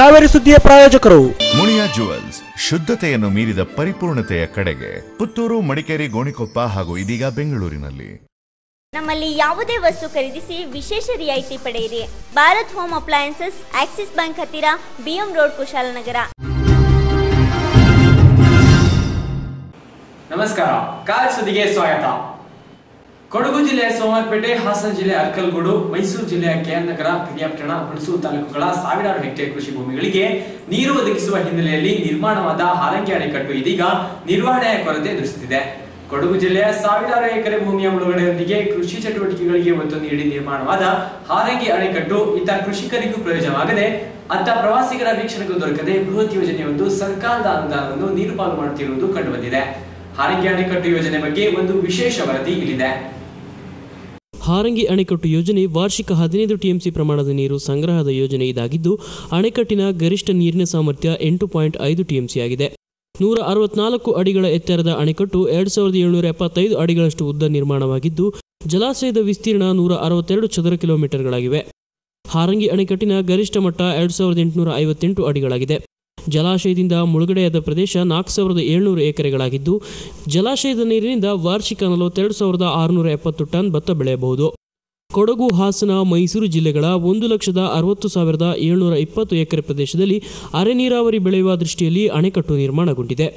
ಕಾವೇರಿ ಸುದ್ದಿಯ ಪ್ರಾಯೋಜಕರು ಮುನಿಯಾ ಜುವೆಲ್ಸ್, ಶುದ್ಧತೆಯನ್ನು ಮೀರಿದ ಪರಿಪೂರ್ಣತೆಯ ಕಡೆಗೆ. ಪುತ್ತೂರು, ಮಡಿಕೇರಿ, ಗೋಣಿಕೊಪ್ಪ ಹಾಗೂ ಇದೀಗ ಬೆಂಗಳೂರಿನಲ್ಲಿ. ನಮ್ಮಲ್ಲಿ ಯಾವುದೇ ವಸ್ತು ಖರೀದಿಸಿ ವಿಶೇಷ ರಿಯಾಯಿತಿ ಪಡೆಯಿರಿ. Bharat home appliances, Axis Bank ಹತ್ತಿರ, ಬಿಎಂ ರೋಡ್, ಕುಶಾಲನಗರ. ನಮಸ್ಕಾರ, ಕಾವೇರಿ ಸುದ್ದಿಗೆ ಸ್ವಾಗತ. ಕೊಡಗು ಜಿಲ್ಲೆಯ ಸೋಮವಾರಪೇಟೆ, ಹಾಸನ ಜಿಲ್ಲೆಯ ಅರಕಲಗೂಡು, ಮೈಸೂರು ಜಿಲ್ಲೆಯ ಕೆಆರ್ ನಗರ, ಪಿರಿಯಾಪಟ್ಟಣ, ಹುಣಸೂರು ತಾಲೂಕುಗಳ ಸಾವಿರಾರು ಹೆಕ್ಟೇರ್ ಕೃಷಿ ಭೂಮಿಗಳಿಗೆ ನೀರು ಒದಗಿಸುವ ಹಿನ್ನೆಲೆಯಲ್ಲಿ ನಿರ್ಮಾಣವಾದ ಹಾರಂಗಿ ಅಣೆಕಟ್ಟು ಇದೀಗ ನಿರ್ವಹಣೆಯ ಕೊರತೆ ಎದುರಿಸುತ್ತಿದೆ. ಕೊಡಗು ಜಿಲ್ಲೆಯ ಸಾವಿರಾರು ಎಕರೆ ಭೂಮಿಯ ಮುಳುಗಡೆಯೊಂದಿಗೆ ಕೃಷಿ ಚಟುವಟಿಕೆಗಳಿಗೆ ಒತ್ತು ನೀಡಿ ನಿರ್ಮಾಣವಾದ ಹಾರಂಗಿ ಅಣೆಕಟ್ಟು ಇತ್ತ ಕೃಷಿಕರಿಗೂ ಪ್ರಯೋಜನವಾಗದೆ, ಅತ್ತ ಪ್ರವಾಸಿಗರ ವೀಕ್ಷಣೆಗೂ ದೊರಕದೆ ಬೃಹತ್ ಯೋಜನೆಯೊಂದು ಸರ್ಕಾರದ ಅನುದಾನವನ್ನು ನೀರು ಪಾಲು ಮಾಡುತ್ತಿರುವುದು ಕಂಡುಬಂದಿದೆ. ಹಾರಂಗಿ ಅಣೆಕಟ್ಟು ಯೋಜನೆ ಬಗ್ಗೆ ಒಂದು ವಿಶೇಷ ವರದಿ ಇಲ್ಲಿದೆ. ಹಾರಂಗಿ ಅಣೆಕಟ್ಟು ಯೋಜನೆ ವಾರ್ಷಿಕ 15 ಟಿಎಂಸಿ ಪ್ರಮಾಣದ ನೀರು ಸಂಗ್ರಹದ ಯೋಜನೆ ಇದಾಗಿದ್ದು, ಅಣೆಕಟ್ಟಿನ ಗರಿಷ್ಠ ನೀರಿನ ಸಾಮರ್ಥ್ಯ 8.5 ಟಿಎಂಸಿ ಆಗಿದೆ. 164 ಅಡಿಗಳ ಎತ್ತರದ ಅಣೆಕಟ್ಟು 2775 ಅಡಿಗಳಷ್ಟು ಉದ್ದ ನಿರ್ಮಾಣವಾಗಿದ್ದು, ಜಲಾಶಯದ ವಿಸ್ತೀರ್ಣ 162 ಚದರ ಕಿಲೋಮೀಟರ್ಗಳಾಗಿವೆ. ಹಾರಂಗಿ ಅಣೆಕಟ್ಟಿನ ಗರಿಷ್ಠ ಮಟ್ಟ 2858 ಅಡಿಗಳಾಗಿದೆ. ಜಲಾಶಯದಿಂದ ಮುಳುಗಡೆಯಾದ ಪ್ರದೇಶ 4700 ಎಕರೆಗಳಾಗಿದ್ದು, ಜಲಾಶಯದ ನೀರಿನಿಂದ ವಾರ್ಷಿಕ 42670 ಟನ್ ಭತ್ತ ಬೆಳೆಯಬಹುದು. ಕೊಡಗು, ಹಾಸನ, ಮೈಸೂರು ಜಿಲ್ಲೆಗಳ 1,60,720 ಎಕರೆ ಪ್ರದೇಶದಲ್ಲಿ ಅರೆ ನೀರಾವರಿ ಬೆಳೆಯುವ ದೃಷ್ಟಿಯಲ್ಲಿ ಅಣೆಕಟ್ಟು ನಿರ್ಮಾಣಗೊಂಡಿದೆ.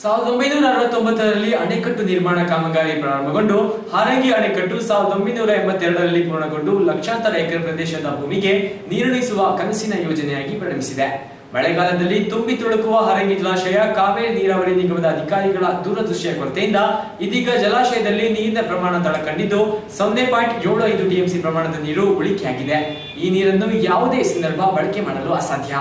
1969ರಲ್ಲಿ ಅಣೆಕಟ್ಟು ನಿರ್ಮಾಣ ಕಾಮಗಾರಿ ಪ್ರಾರಂಭಗೊಂಡು ಹಾರಂಗಿ ಅಣೆಕಟ್ಟು 1982ರಲ್ಲಿ ಪೂರ್ಣಗೊಂಡು ಲಕ್ಷಾಂತರ ಎಕರೆ ಪ್ರದೇಶದ ಭೂಮಿಗೆ ನೀರುಣಿಸುವ ಕನಸಿನ ಯೋಜನೆಯಾಗಿ ಪರಿಣಮಿಸಿದೆ. ಮಳೆಗಾಲದಲ್ಲಿ ತುಂಬಿ ತುಳುಕುವ ಹಾರಂಗಿ ಜಲಾಶಯ ಕಾವೇರಿ ನೀರಾವರಿ ನಿಗಮದ ಅಧಿಕಾರಿಗಳ ದೂರದೃಷ್ಟಿಯ ಕೊರತೆಯಿಂದ ಇದೀಗ ಜಲಾಶಯದಲ್ಲಿ ನೀರಿನ ಪ್ರಮಾಣ ತಳಕಂಡಿದ್ದು 0.75 ಟಿಎಂಸಿ ಪ್ರಮಾಣದ ನೀರು ಉಳಿಕೆಯಾಗಿದೆ. ಈ ನೀರನ್ನು ಯಾವುದೇ ಸಂದರ್ಭ ಬಳಕೆ ಮಾಡಲು ಅಸಾಧ್ಯ.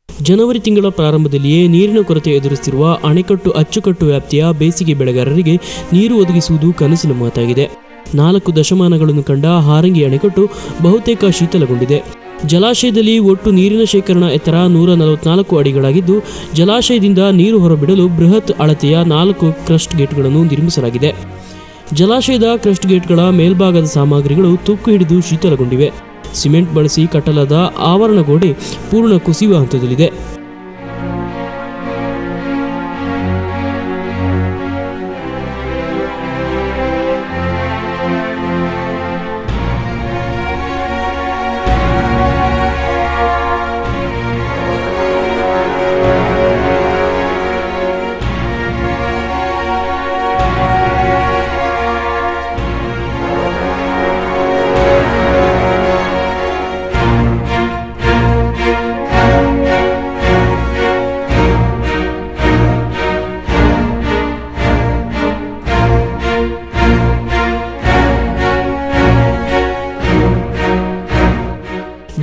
ಜನವರಿ ತಿಂಗಳ ಪ್ರಾರಂಭದಲ್ಲಿಯೇ ನೀರಿನ ಕೊರತೆ ಎದುರಿಸುತ್ತಿರುವ ಅಣೆಕಟ್ಟು ಅಚ್ಚುಕಟ್ಟು ವ್ಯಾಪ್ತಿಯ ಬೇಸಿಗೆ ಬೆಳೆಗಾರರಿಗೆ ನೀರು ಒದಗಿಸುವುದು ಕನಸಿನ ಮಾತಾಗಿದೆ. 4 ದಶಮಾನಗಳನ್ನು ಕಂಡ ಹಾರಂಗಿ ಅಣೆಕಟ್ಟು ಬಹುತೇಕ ಶೀತಲಗೊಂಡಿದೆ. ಜಲಾಶಯದಲ್ಲಿ ಒಟ್ಟು ನೀರಿನ ಶೇಖರಣಾ ಎತ್ತರ 144 ಅಡಿಗಳಾಗಿದ್ದು, ಜಲಾಶಯದಿಂದ ನೀರು ಹೊರಬಿಡಲು ಬೃಹತ್ ಅಳತೆಯ 4 ಕ್ರಸ್ಟ್ ಗೇಟ್ಗಳನ್ನು ನಿರ್ಮಿಸಲಾಗಿದೆ. ಜಲಾಶಯದ ಕ್ರಸ್ಟ್ ಗೇಟ್ಗಳ ಮೇಲ್ಭಾಗದ ಸಾಮಗ್ರಿಗಳು ತುಕ್ಕು ಹಿಡಿದು ಶೀತಲಗೊಂಡಿವೆ. ಸಿಮೆಂಟ್ ಬಳಸಿ ಕಟ್ಟಲಾದ ಆವರಣ ಗೋಡೆ ಪೂರ್ಣ ಕುಸಿಯುವ ಹಂತದಲ್ಲಿದೆ.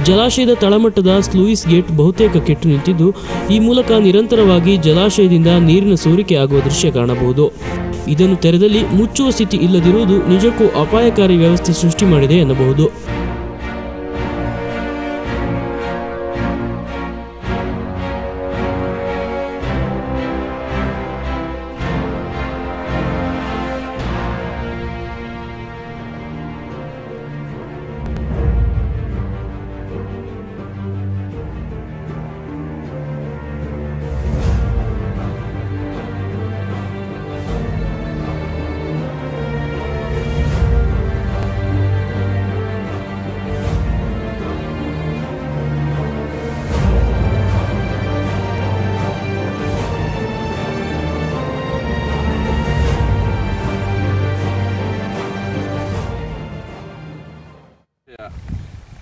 ಜಲಾಶಯದ ತಳಮಟ್ಟದ ಸ್ಲೂಯಿಸ್ ಗೇಟ್ ಬಹುತೇಕ ಕೆಟ್ಟು ನಿಂತಿದ್ದು, ಈ ಮೂಲಕ ನಿರಂತರವಾಗಿ ಜಲಾಶಯದಿಂದ ನೀರಿನ ಸೋರಿಕೆ ಆಗುವ ದೃಶ್ಯ ಕಾಣಬಹುದು. ಇದನ್ನು ತೆರೆದಲ್ಲಿ ಮುಚ್ಚುವ ಸ್ಥಿತಿ ಇಲ್ಲದಿರುವುದು ನಿಜಕ್ಕೂ ಅಪಾಯಕಾರಿ ವ್ಯವಸ್ಥೆ ಸೃಷ್ಟಿ ಮಾಡಿದೆ ಎನ್ನಬಹುದು.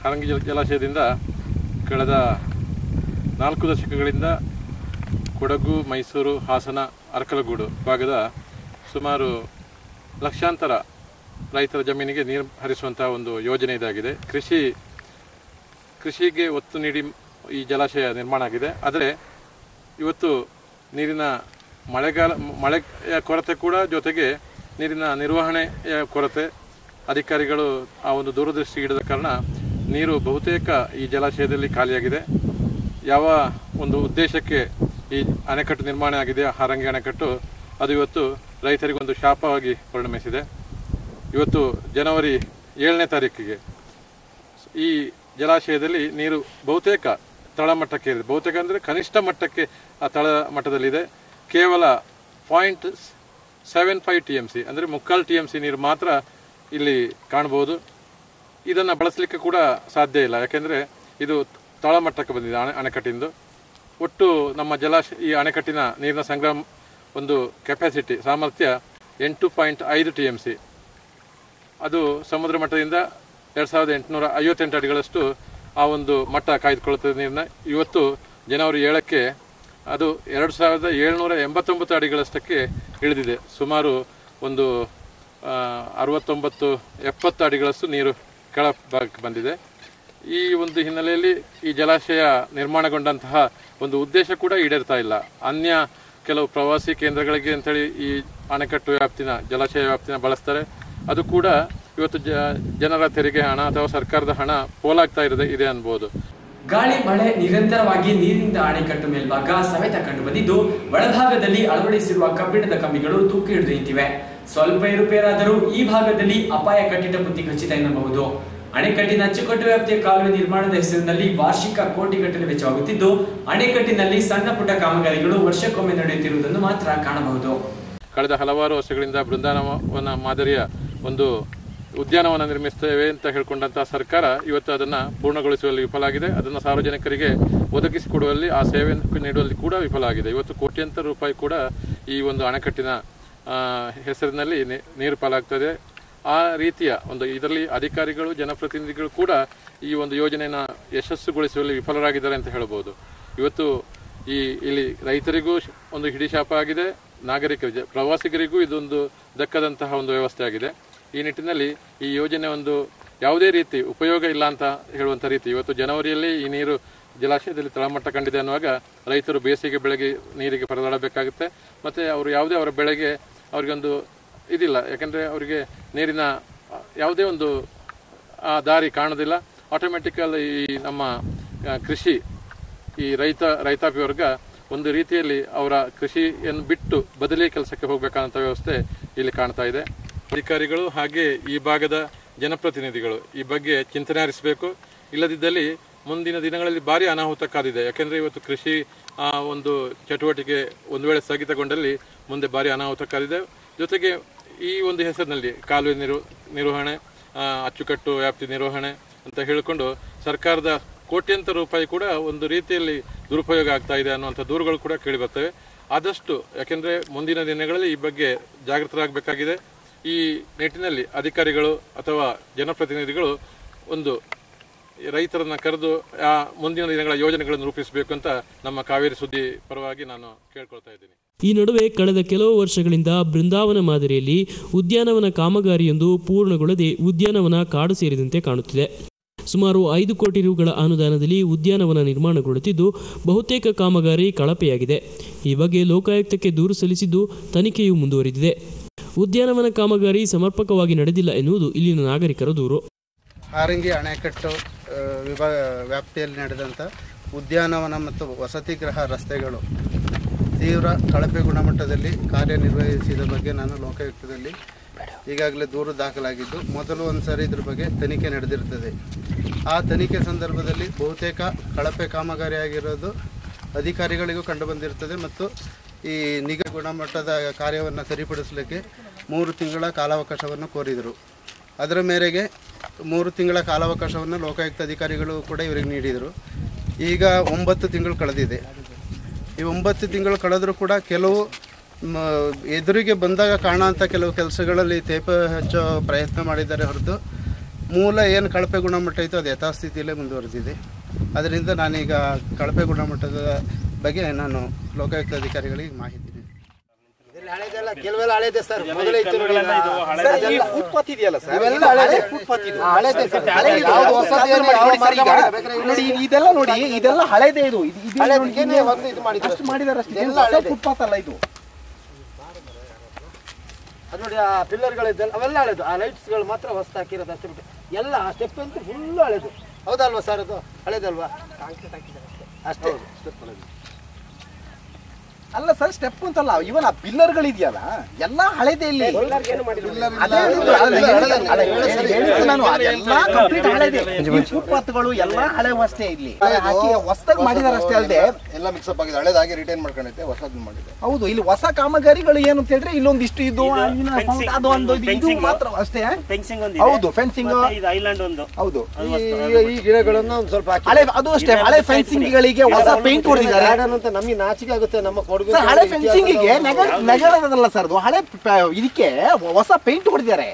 ಹಾರಂಗಿ ಜಲಾಶಯದಿಂದ ಕಳೆದ 4 ದಶಕಗಳಿಂದ ಕೊಡಗು, ಮೈಸೂರು, ಹಾಸನ, ಅರಕಲಗೂಡು ಭಾಗದ ಸುಮಾರು ಲಕ್ಷಾಂತರ ರೈತರ ಜಮೀನಿಗೆ ನೀರು ಹರಿಸುವಂತಹ ಒಂದು ಯೋಜನೆ ಇದಾಗಿದೆ. ಕೃಷಿಗೆ ಒತ್ತು ನೀಡಿ ಈ ಜಲಾಶಯ ನಿರ್ಮಾಣ ಆಗಿದೆ. ಆದರೆ ಇವತ್ತು ನೀರಿನ ಮಳೆಯ ಕೊರತೆ ಕೂಡ, ಜೊತೆಗೆ ನೀರಿನ ನಿರ್ವಹಣೆಯ ಕೊರತೆ, ಅಧಿಕಾರಿಗಳು ಆ ಒಂದು ದೂರದೃಷ್ಟಿ ಇಡದ ಕಾರಣ ನೀರು ಬಹುತೇಕ ಈ ಜಲಾಶಯದಲ್ಲಿ ಖಾಲಿಯಾಗಿದೆ. ಯಾವ ಒಂದು ಉದ್ದೇಶಕ್ಕೆ ಈ ಅಣೆಕಟ್ಟು ನಿರ್ಮಾಣ ಆಗಿದೆ, ಹಾರಂಗಿ ಅಣೆಕಟ್ಟು, ಅದು ಇವತ್ತು ರೈತರಿಗೊಂದು ಶಾಪವಾಗಿ ಪರಿಣಮಿಸಿದೆ. ಇವತ್ತು ಜನವರಿ 7ನೇ ತಾರೀಕಿಗೆ ಈ ಜಲಾಶಯದಲ್ಲಿ ನೀರು ಬಹುತೇಕ ತಳಮಟ್ಟಕ್ಕೆ ಇದೆ. ಬಹುತೇಕ ಅಂದರೆ ಕನಿಷ್ಠ ಮಟ್ಟಕ್ಕೆ ಆ ತಳ ಮಟ್ಟದಲ್ಲಿದೆ. ಕೇವಲ 0.75 TMC ಅಂದರೆ 3/4 TMC ನೀರು ಮಾತ್ರ ಇಲ್ಲಿ ಕಾಣಬಹುದು. ಇದನ್ನು ಬಳಸಲಿಕ್ಕೆ ಕೂಡ ಸಾಧ್ಯ ಇಲ್ಲ, ಯಾಕೆಂದರೆ ಇದು ತಳಮಟ್ಟಕ್ಕೆ ಬಂದಿದೆ ಅಣೆಕಟ್ಟಿಂದು. ಒಟ್ಟು ನಮ್ಮ ಈ ಅಣೆಕಟ್ಟಿನ ನೀರಿನ ಸಂಗ್ರಹ ಒಂದು ಕೆಪಾಸಿಟಿ ಸಾಮರ್ಥ್ಯ 8.5 TMC. ಅದು ಸಮುದ್ರ ಮಟ್ಟದಿಂದ 2858 ಅಡಿಗಳಷ್ಟು ಆ ಒಂದು ಮಟ್ಟ ಕಾಯ್ದುಕೊಳ್ಳುತ್ತದೆ ನೀರನ್ನ. ಇವತ್ತು ಜನವರಿ 7ಕ್ಕೆ ಅದು 2789 ಅಡಿಗಳಷ್ಟಕ್ಕೆ ಇಳಿದಿದೆ. ಸುಮಾರು ಒಂದು 69-70 ಅಡಿಗಳಷ್ಟು ನೀರು ಕೆಳ ಭಾಗಕ್ಕೆ ಬಂದಿದೆ. ಈ ಒಂದು ಹಿನ್ನೆಲೆಯಲ್ಲಿ ಈ ಜಲಾಶಯ ನಿರ್ಮಾಣಗೊಂಡಂತಹ ಒಂದು ಉದ್ದೇಶ ಕೂಡ ಈಡೇರ್ತಾ ಇಲ್ಲ. ಅನ್ಯ ಕೆಲವು ಪ್ರವಾಸಿ ಕೇಂದ್ರಗಳಿಗೆ ಅಂತೇಳಿ ಈ ಅಣೆಕಟ್ಟು ವ್ಯಾಪ್ತಿನ ಜಲಾಶಯ ವ್ಯಾಪ್ತಿನ ಬಳಸ್ತಾರೆ. ಅದು ಕೂಡ ಇವತ್ತು ಜನರ ತೆರಿಗೆ ಹಣ ಅಥವಾ ಸರ್ಕಾರದ ಹಣ ಪೋಲಾಗ್ತಾ ಇದೆ ಅನ್ಬೋದು. ಗಾಳಿ ಮಳೆ ನಿರಂತರವಾಗಿ ನೀರಿನಿಂದ ಅಣೆಕಟ್ಟು ಮೇಲ್ಭಾಗ ಸವೆತ ಕಂಡು ಬಂದಿದ್ದು, ಒಳಭಾಗದಲ್ಲಿ ಅಳವಡಿಸಿರುವ ಕಬ್ಬಿಣದ ಕಂಬಿಗಳು ತೂಕು ಹಿಡಿದು ನಿಂತಿವೆ. ಸ್ವಲ್ಪ ಏರುಪೇರಾದರೂ ಈ ಭಾಗದಲ್ಲಿ ಅಪಾಯ ಕಟ್ಟಿಟ್ಟ ಬುತ್ತಿ ಖಚಿತ ಎನ್ನಬಹುದು. ಅಣೆಕಟ್ಟಿನ ಅಚ್ಚುಕಟ್ಟು ವ್ಯಾಪ್ತಿಯ ಕಾಲುವೆ ನಿರ್ಮಾಣದ ಹೆಸರಿನಲ್ಲಿ ವಾರ್ಷಿಕ ಕೋಟಿಗಟ್ಟಲೆ ವೆಚ್ಚವಾಗುತ್ತಿದ್ದು, ಅಣೆಕಟ್ಟಿನಲ್ಲಿ ಸಣ್ಣ ಪುಟ್ಟ ಕಾಮಗಾರಿಗಳು ವರ್ಷಕ್ಕೊಮ್ಮೆ ನಡೆಯುತ್ತಿರುವುದನ್ನು ಮಾತ್ರ ಕಾಣಬಹುದು. ಕಳೆದ ಹಲವಾರು ವರ್ಷಗಳಿಂದ ಬೃಂದಾವನ ಮಾದರಿಯ ಒಂದು ಉದ್ಯಾನವನ ನಿರ್ಮಿಸ್ತೇವೆ ಅಂತ ಹೇಳ್ಕೊಂಡಂತಹ ಸರ್ಕಾರ ಇವತ್ತು ಅದನ್ನು ಪೂರ್ಣಗೊಳಿಸುವಲ್ಲಿ ವಿಫಲ ಆಗಿದೆ. ಅದನ್ನು ಸಾರ್ವಜನಿಕರಿಗೆ ಒದಗಿಸಿಕೊಡುವಲ್ಲಿ, ಆ ಸೇವೆ ನೀಡುವಲ್ಲಿ ಕೂಡ ವಿಫಲ ಆಗಿದೆ. ಇವತ್ತು ಕೋಟ್ಯಂತರ ರೂಪಾಯಿ ಕೂಡ ಈ ಒಂದು ಅಣೆಕಟ್ಟಿನ ಹೆಸರಿನಲ್ಲಿ ನೀರು ಪಾಲಾಗ್ತದೆ. ಆ ರೀತಿಯ ಒಂದು ಇದರಲ್ಲಿ ಅಧಿಕಾರಿಗಳು, ಜನಪ್ರತಿನಿಧಿಗಳು ಕೂಡ ಈ ಒಂದು ಯೋಜನೆಯನ್ನು ಯಶಸ್ಸುಗೊಳಿಸುವಲ್ಲಿ ವಿಫಲರಾಗಿದ್ದಾರೆ ಅಂತ ಹೇಳ್ಬೋದು. ಇವತ್ತು ಇಲ್ಲಿ ರೈತರಿಗೂ ಒಂದು ಹಿಡಿಶಾಪ ಆಗಿದೆ, ನಾಗರಿಕರಿಗೆ, ಪ್ರವಾಸಿಗರಿಗೂ ಇದೊಂದು ದಕ್ಕದಂತಹ ಒಂದು ವ್ಯವಸ್ಥೆ ಆಗಿದೆ. ಈ ನಿಟ್ಟಿನಲ್ಲಿ ಈ ಯೋಜನೆ ಒಂದು ಯಾವುದೇ ರೀತಿ ಉಪಯೋಗ ಇಲ್ಲ ಅಂತ ಹೇಳುವಂಥ ರೀತಿ. ಇವತ್ತು ಜನವರಿಯಲ್ಲಿ ಈ ನೀರು ಜಲಾಶಯದಲ್ಲಿ ತಳಮಟ್ಟ ಕಂಡಿದೆ ಅನ್ನುವಾಗ ರೈತರು ಬೇಸಿಗೆ ಬೆಳೆಗೆ ನೀರಿಗೆ ಪರದಾಡಬೇಕಾಗುತ್ತೆ. ಮತ್ತು ಅವರು ಯಾವುದೇ ಅವರ ಬೆಳೆಗೆ ಅವರಿಗೊಂದು ಇದಿಲ್ಲ, ಯಾಕೆಂದರೆ ಅವರಿಗೆ ನೀರಿನ ಯಾವುದೇ ಒಂದು ದಾರಿ ಕಾಣೋದಿಲ್ಲ. ಆಟೋಮೆಟಿಕಲ್ ಈ ನಮ್ಮ ಕೃಷಿ, ಈ ರೈತಾಪಿ ವರ್ಗ ಒಂದು ರೀತಿಯಲ್ಲಿ ಅವರ ಕೃಷಿಯನ್ನು ಬಿಟ್ಟು ಬದಲಿ ಕೆಲಸಕ್ಕೆ ಹೋಗಬೇಕಾದಂಥ ವ್ಯವಸ್ಥೆ ಇಲ್ಲಿ ಕಾಣ್ತಾ ಇದೆ. ಅಧಿಕಾರಿಗಳು ಹಾಗೆ ಈ ಭಾಗದ ಜನಪ್ರತಿನಿಧಿಗಳು ಈ ಬಗ್ಗೆ ಚಿಂತನೆ ಹರಿಸಬೇಕು. ಇಲ್ಲದಿದ್ದಲ್ಲಿ ಮುಂದಿನ ದಿನಗಳಲ್ಲಿ ಭಾರಿ ಅನಾಹುತ ಕಾದಿದೆ. ಯಾಕೆಂದರೆ ಇವತ್ತು ಕೃಷಿ ಒಂದು ಚಟುವಟಿಕೆ ಒಂದು ವೇಳೆ ಸ್ಥಗಿತಗೊಂಡಲ್ಲಿ ಮುಂದೆ ಭಾರಿ ಅನಾಹುತ ಕಾದಿದೆ. ಜೊತೆಗೆ ಈ ಒಂದು ಹೆಸರಿನಲ್ಲಿ ಕಾಲುವೆ ನಿರ್ವಹಣೆ, ಅಚ್ಚುಕಟ್ಟು ವ್ಯಾಪ್ತಿ ನಿರ್ವಹಣೆ ಅಂತ ಹೇಳಿಕೊಂಡು ಸರ್ಕಾರದ ಕೋಟ್ಯಂತರ ರೂಪಾಯಿ ಕೂಡ ಒಂದು ರೀತಿಯಲ್ಲಿ ದುರುಪಯೋಗ ಆಗ್ತಾ ಇದೆ ಅನ್ನುವಂಥ ದೂರುಗಳು ಕೂಡ ಕೇಳಿಬರ್ತವೆ. ಆದಷ್ಟು ಯಾಕೆಂದರೆ ಮುಂದಿನ ದಿನಗಳಲ್ಲಿ ಈ ಬಗ್ಗೆ ಜಾಗೃತರಾಗಬೇಕಾಗಿದೆ. ಈ ನಿಟ್ಟಿನಲ್ಲಿ ಅಧಿಕಾರಿಗಳು ಅಥವಾ ಜನಪ್ರತಿನಿಧಿಗಳು ಒಂದು ರೈತರನ್ನ ಕರೆದು ಆ ಮುಂದಿನ ದಿನಗಳ ಯೋಜನೆಗಳನ್ನು ರೂಪಿಸಬೇಕು ಅಂತ ನಮ್ಮ ಕಾವೇರಿ ಸುದ್ದಿ ಪರವಾಗಿ ನಾನು ಕೇಳ್ಕೊಳ್ತಾ ಇದ್ದೀನಿ. ಈ ನಡುವೆ ಕಳೆದ ಕೆಲವು ವರ್ಷಗಳಿಂದ ಬೃಂದಾವನ ಮಾದರಿಯಲ್ಲಿ ಉದ್ಯಾನವನ ಕಾಮಗಾರಿಯೊಂದು ಪೂರ್ಣಗೊಳ್ಳದೆ ಉದ್ಯಾನವನ ಕಾಡು ಸೇರಿದಂತೆ ಕಾಣುತ್ತಿದೆ. ಸುಮಾರು 5 ಕೋಟಿ ರುಗಳ ಅನುದಾನದಲ್ಲಿ ಉದ್ಯಾನವನ ನಿರ್ಮಾಣಗೊಳ್ಳುತ್ತಿದ್ದು, ಬಹುತೇಕ ಕಾಮಗಾರಿ ಕಳಪೆಯಾಗಿದೆ. ಈ ಬಗ್ಗೆ ಲೋಕಾಯುಕ್ತಕ್ಕೆ ದೂರು ಸಲ್ಲಿಸಿದ್ದು ತನಿಖೆಯು ಮುಂದುವರಿದಿದೆ. ಉದ್ಯಾನವನ ಕಾಮಗಾರಿ ಸಮರ್ಪಕವಾಗಿ ನಡೆದಿಲ್ಲ ಎನ್ನುವುದು ಇಲ್ಲಿನ ನಾಗರಿಕರ ದೂರು. ಹಾರಂಗಿ ಅಣೆಕಟ್ಟು ವ್ಯಾಪ್ತಿಯಲ್ಲಿ ನಡೆದಂಥ ಉದ್ಯಾನವನ ಮತ್ತು ವಸತಿಗೃಹ ರಸ್ತೆಗಳು ತೀವ್ರ ಕಳಪೆ ಗುಣಮಟ್ಟದಲ್ಲಿ ಕಾರ್ಯನಿರ್ವಹಿಸಿದ ಬಗ್ಗೆ ನಾನು ಲೋಕಾಯುಕ್ತದಲ್ಲಿ ಈಗಾಗಲೇ ದೂರು ದಾಖಲಾಗಿದ್ದು, ಮೊದಲು ಒಂದು ಸಾರಿ ಇದ್ರ ಬಗ್ಗೆ ತನಿಖೆ ನಡೆದಿರ್ತದೆ. ಆ ತನಿಖೆ ಸಂದರ್ಭದಲ್ಲಿ ಬಹುತೇಕ ಕಳಪೆ ಕಾಮಗಾರಿಯಾಗಿರೋದು ಅಧಿಕಾರಿಗಳಿಗೂ ಕಂಡುಬಂದಿರ್ತದೆ. ಮತ್ತು ಈ ನಿಗಾ ಗುಣಮಟ್ಟದ ಕಾರ್ಯವನ್ನು ಸರಿಪಡಿಸಲಿಕ್ಕೆ 3 ತಿಂಗಳ ಕಾಲಾವಕಾಶವನ್ನು ಕೋರಿದರು. ಅದರ ಮೇರೆಗೆ 3 ತಿಂಗಳ ಕಾಲಾವಕಾಶವನ್ನು ಲೋಕಾಯುಕ್ತ ಅಧಿಕಾರಿಗಳು ಕೂಡ ಇವರಿಗೆ ನೀಡಿದರು. ಈಗ 9 ತಿಂಗಳು ಕಳೆದಿದೆ. ಈ 9 ತಿಂಗಳು ಕಳೆದರೂ ಕೂಡ ಕೆಲವು ಎದುರಿಗೆ ಬಂದಾಗ ಕಾಣೋಂಥ ಕೆಲವು ಕೆಲಸಗಳಲ್ಲಿ ತೇಪ ಹಚ್ಚೋ ಪ್ರಯತ್ನ ಮಾಡಿದ್ದಾರೆ ಹೊರತು ಮೂಲ ಏನು ಕಳಪೆ ಗುಣಮಟ್ಟ ಇತ್ತು ಅದು ಯಥಾಸ್ಥಿತಿಯಲ್ಲೇ ಮುಂದುವರೆದಿದೆ. ಅದರಿಂದ ನಾನೀಗ ಕಳಪೆ ಗುಣಮಟ್ಟದ ಬಗ್ಗೆ ನಾನು ಲೋಕಾಯುಕ್ತ ಅಧಿಕಾರಿಗಳಿಗೆ ಮಾಹಿತಿ ಕೆಲವೆಲ್ಲ ಹಳೇದೆ ಸರ್. ಮೊದಲೇ ಇತ್ತು ನೋಡಿ, ಫುಟ್ಪಾತ್ ಇದೆಯಲ್ಲ ಸರ್, ನೋಡಿ ಇದೆಲ್ಲ ನೋಡಿ, ಇದೆಲ್ಲ ಹಳೇದೇ. ಇದು ಮಾಡಿದಾರೆ ಫುಟ್ಪಾತ್ ಅಲ್ಲ ಇದು. ಅದು ನೋಡಿ, ಆ ಪಿಲ್ಲರ್ಗಳಿದ್ದಲ್ಲ ಅವೆಲ್ಲ ಹಳೇದು. ಆ ಲೈಟ್ಸ್ಗಳು ಮಾತ್ರ ಹೊಸ ಹಾಕಿರೋದು ಅಷ್ಟೇ ಬಿಟ್ಟು ಎಲ್ಲ ಸ್ಟೆಪ್ ಅಂತೂ ಫುಲ್ ಹಳೇದು. ಹೌದಲ್ವಾ ಸರ್? ಅದು ಹಳೇದಲ್ವಾ? ಕಾಂಕ್ರೀಟ್ ಹಾಕಿದ್ದಾರೆ ಅಷ್ಟೇ, ಸ್ಟೆಪ್ ಹಳೇದು. ಅಲ್ಲ ಸರ್, ಸ್ಟೆಪ್ ಅಂತಲ್ಲ, ಇವನ್ ಆ ಪಿಲ್ಲರ್ಗಳು ಇದೆಯಲ್ಲ ಎಲ್ಲ ಹಳೆದೇ ಇಲ್ಲಿ. ನಾನು ಅದೆಲ್ಲ ಕಂಪ್ಲೀಟ್ ಹಳೆದೇ. ಫುಟ್ಪಾತ್ಗಳು ಎಲ್ಲ ಹಳೆ ಅಷ್ಟೇ ಇಲ್ಲಿ ಹೊಸದಾಗಿ ಮಾಡಿದಾರೆ ಅಷ್ಟೇ ಅಲ್ಲದೆ ಎಲ್ಲ ಮಿಕ್ಸಪ್ ಆಗಿದೆ. ಹಳೆದಾಗಿ ರಿಟೈನ್ ಮಾಡ್ಕೊಂಡೈತೆ, ಹೊಸದು ಮಾಡಿದೆ. ಹೌದು, ಇಲ್ಲಿ ಹೊಸ ಕಾಮಗಾರಿಗಳು ಏನು ಅಂತ ಹೇಳಿದ್ರೆ ಇಲ್ಲೊಂದಿಷ್ಟು ಇದು ಅದು ಒಂದು ಇದು ಮಾತ್ರ ಅಷ್ಟೇ. ಹೌದು, ಫೆನ್ಸಿಂಗ್, ಹೌದು, ಈ ಗಿಡಗಳನ್ನು ಒಂದು ಸ್ವಲ್ಪ ಹಳೆ ಅದು ಅಷ್ಟೇ. ಹಳೆ ಫೆನ್ಸಿಂಗ್ ಗಳಿಗೆ ಹೊಸ ಪೇಂಟ್ ಹೊಡೆದಿದ್ದಾರೆ ಅಂತ ನಮಗೆ ನಾಚಿಕೆ ಆಗುತ್ತೆ. ನಮ್ಮ ಕೊಡಗು ಹಳೆ ಫೆನ್ಸಿಂಗಿಗೆ ನಗರದಲ್ಲ ಸರ್, ಅದು ಹಳೆ ಇದಕ್ಕೆ ಹೊಸ ಪೇಂಟ್ ಹೊಡೆದಿದ್ದಾರೆ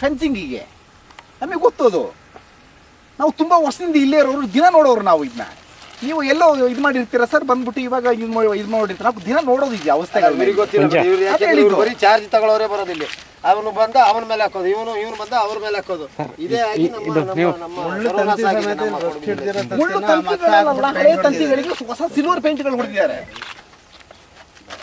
ಫೆನ್ಸಿಂಗಿಗೆ. ನಮಗೆ ಗೊತ್ತದು, ನಾವು ತುಂಬಾ ವರ್ಷದಿಂದ ಇಲ್ಲೇ ಇರೋರು, ದಿನ ನೋಡೋರು ನಾವು ಇದನ್ನ. ನೀವು ಎಲ್ಲೋ ಇದು ಮಾಡಿರ್ತೀರಾ ಸರ್, ಬಂದ್ಬಿಟ್ಟು ಇವಾಗ ಇದು ಮಾಡಿರ್ತೀರ, ನಾವು ದಿನ ನೋಡೋದಿದ್ಯಾ ಅವಸ್ಥೆಗಳು. ಬರೀ ಚಾರ್ಜ್ ತಗೊಳ್ಳೋರೇ ಬರೋದಿಲ್ಲ. ಅವನು ಬಂದ ಅವನ ಮೇಲೆ ಹಾಕೋದು, ಇವನು ಬಂದ ಅವ್ರ ಮೇಲೆ ಹಾಕೋದು. ಇದೇ ಆಗಿ ಹಳೆ ತಂತಿಗಳಿಗೆ ಹೊಸ ಸಿಲ್ವರ್ ಪೇಂಟ್ಗಳು ಹೊಡೆದಿದ್ದಾರೆ.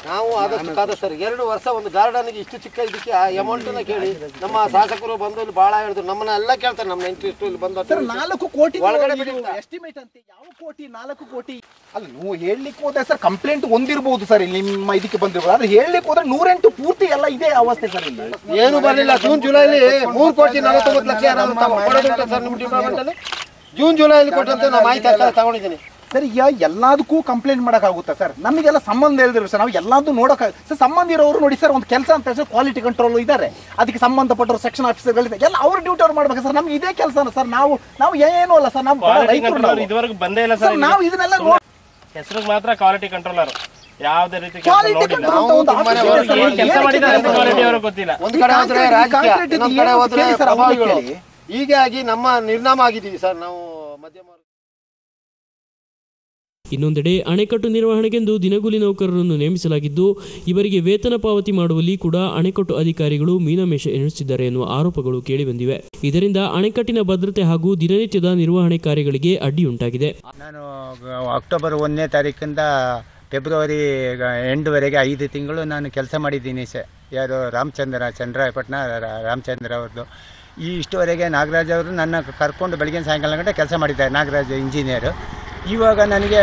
ನಾವು ಆದಷ್ಟು ಸರ್ 2 ವರ್ಷ ಒಂದು ಗಾರ್ಡನ್ಗೆ ಇಷ್ಟು ಚಿಕ್ಕ ಇದಕ್ಕೆ ಅಮೌಂಟ್ ಕೇಳಿ ನಮ್ಮ ಶಾಸಕರು ಬಂದು ಇಲ್ಲಿ ಬಹಳ ಹೇಳಿದ್ರು. ನಮ್ಮನ್ನ ಎಲ್ಲ ಕೇಳ್ತಾರೆ, ನಮ್ಮ ಇಂಟ್ರೆಸ್ಟ್ ಇಲ್ಲಿ ಬಂದ 4 ಕೋಟಿ ಒಳಗಡೆ ಎಸ್ಟಿಮೇಟ್ ಅಂತೆ. ಯಾವ ಕೋಟಿ? 4 ಕೋಟಿ ಅಲ್ಲ. ನೀವು ಹೇಳಲಿಕ್ಕೆ ಹೋದ್ರೆ ಸರ್ ಕಂಪ್ಲೇಂಟ್ ಒಂದಿರಬಹುದು ಸರ್, ಇಲ್ಲಿ ನಿಮ್ಮ ಇದಕ್ಕೆ ಬಂದಿರ್ಬೋದು. ಆದ್ರೆ ಹೇಳಲಿಕ್ಕೆ ಹೋದ್ರೆ 108 ಪೂರ್ತಿ ಎಲ್ಲ ಇದೇ ಅವಸ್ಥೆ ಸರ್. ಇಲ್ಲಿ ಏನು ಬರಲಿಲ್ಲ. ಜೂನ್ ಜುಲೈಲಿ 3 ಕೋಟಿ 49 ಲಕ್ಷ ಸರ್ ನಿಮ್ಮ ಡಿಪಾರ್ಟ್ಮೆಂಟ್ ಅಲ್ಲಿ ಜೂನ್ ಜುಲೈಲಿ ಕೊಟ್ಟಂತೆ ನಾವು ಮಾಹಿತಿ ತಗೊಂಡಿದ್ದೀನಿ ಸರ್. ಎಲ್ಲದಕ್ಕೂ ಕಂಪ್ಲೇಂಟ್ ಮಾಡೋಕ್ಕಾಗುತ್ತಾ ಸರ್? ನಮಗೆಲ್ಲ ಸಂಬಂಧ ಹೇಳಿದ್ರು ಸರ್, ನಾವು ಎಲ್ಲದೂ ನೋಡೋಕೆ ಸರ್. ಸಂಬಂಧ ಇರೋರು ನೋಡಿ ಸರ್, ಒಂದು ಕೆಲಸ ಅಂತ ಹೇಳಿದ್ರೆ ಕ್ವಾಲಿಟಿ ಕಂಟ್ರೋಲ್ ಇದ್ದಾರೆ, ಅದಕ್ಕೆ ಸಂಬಂಧಪಟ್ಟರು ಸೆಕ್ಷನ್ ಆಫೀಸರ್ಗಳಿದೆ, ಎಲ್ಲ ಅವ್ರ ಡ್ಯೂಟಿ ಅವ್ರು ಮಾಡ್ಬೇಕು ಸರ್. ನಮ್ಗೆ ಇದೇ ಕೆಲಸ ಸರ್. ನಾವು ಏನೂ ಅಲ್ಲ ಸರ್, ನಾವು ರೈತರು ಇದುವರೆಗೂ ಬಂದೇ ಇಲ್ಲ ಸರ್. ನಾವು ಇದನ್ನೆಲ್ಲ ಹೆಸರು ಮಾತ್ರ ಕ್ವಾಲಿಟಿ ಕಂಟ್ರೋಲರ್, ಯಾವುದೇ ರೀತಿ ಕೆಲಸ ಮಾಡಿದ್ದಾರೆ ಗೊತ್ತಿಲ್ಲ. ಒಂದು ಕಡೆ ಹೋದ್ರೆ ರಾಜಕೀಯ, ಇನ್ನೊಂದು ಕಡೆ ಹೋದ್ರೆ ಪ್ರಭಾವಿಗಳು. ಹೀಗಾಗಿ ನಮ್ಮ ನಿರ್ನಾಮ ಆಗಿದ್ದೀವಿ ಸರ್ ನಾವು ಮಧ್ಯಮ. ಇನ್ನೊಂದೆಡೆ ಅಣೆಕಟ್ಟು ನಿರ್ವಹಣೆಗೆಂದು ದಿನಗೂಲಿ ನೌಕರರನ್ನು ನೇಮಿಸಲಾಗಿದ್ದು, ಇವರಿಗೆ ವೇತನ ಪಾವತಿ ಮಾಡುವಲ್ಲಿ ಕೂಡ ಅಣೆಕಟ್ಟು ಅಧಿಕಾರಿಗಳು ಮೀನಮೇಷ ಎಣಿಸುತ್ತಿದ್ದಾರೆ ಎನ್ನುವ ಆರೋಪಗಳು ಕೇಳಿಬಂದಿವೆ. ಇದರಿಂದ ಅಣೆಕಟ್ಟಿನ ಭದ್ರತೆ ಹಾಗೂ ದಿನನಿತ್ಯದ ನಿರ್ವಹಣೆ ಕಾರ್ಯಗಳಿಗೆ ಅಡ್ಡಿಯುಂಟಾಗಿದೆ. ನಾನು ಅಕ್ಟೋಬರ್ 1ನೇ ತಾರೀಕಿಂದ ಫೆಬ್ರವರಿ ಎಂಡ್ವರೆಗೆ 5 ತಿಂಗಳು ನಾನು ಕೆಲಸ ಮಾಡಿದ್ದೀನಿ ಸರ್. ಯಾರು ಚಂದ್ರಾಯಪಟ್ಟಣ ರಾಮಚಂದ್ರ ಅವ್ರದ್ದು. ಇಷ್ಟುವರೆಗೆ ನಾಗರಾಜ್ ಅವರು ನನ್ನ ಕರ್ಕೊಂಡು ಬೆಳಗಿನ ಸಾಯಂಕಾಲ ಗಂಟೆ ಕೆಲಸ ಮಾಡಿದ್ದಾರೆ, ನಾಗರಾಜ್ ಇಂಜಿನಿಯರು. ಇವಾಗ ನನಗೆ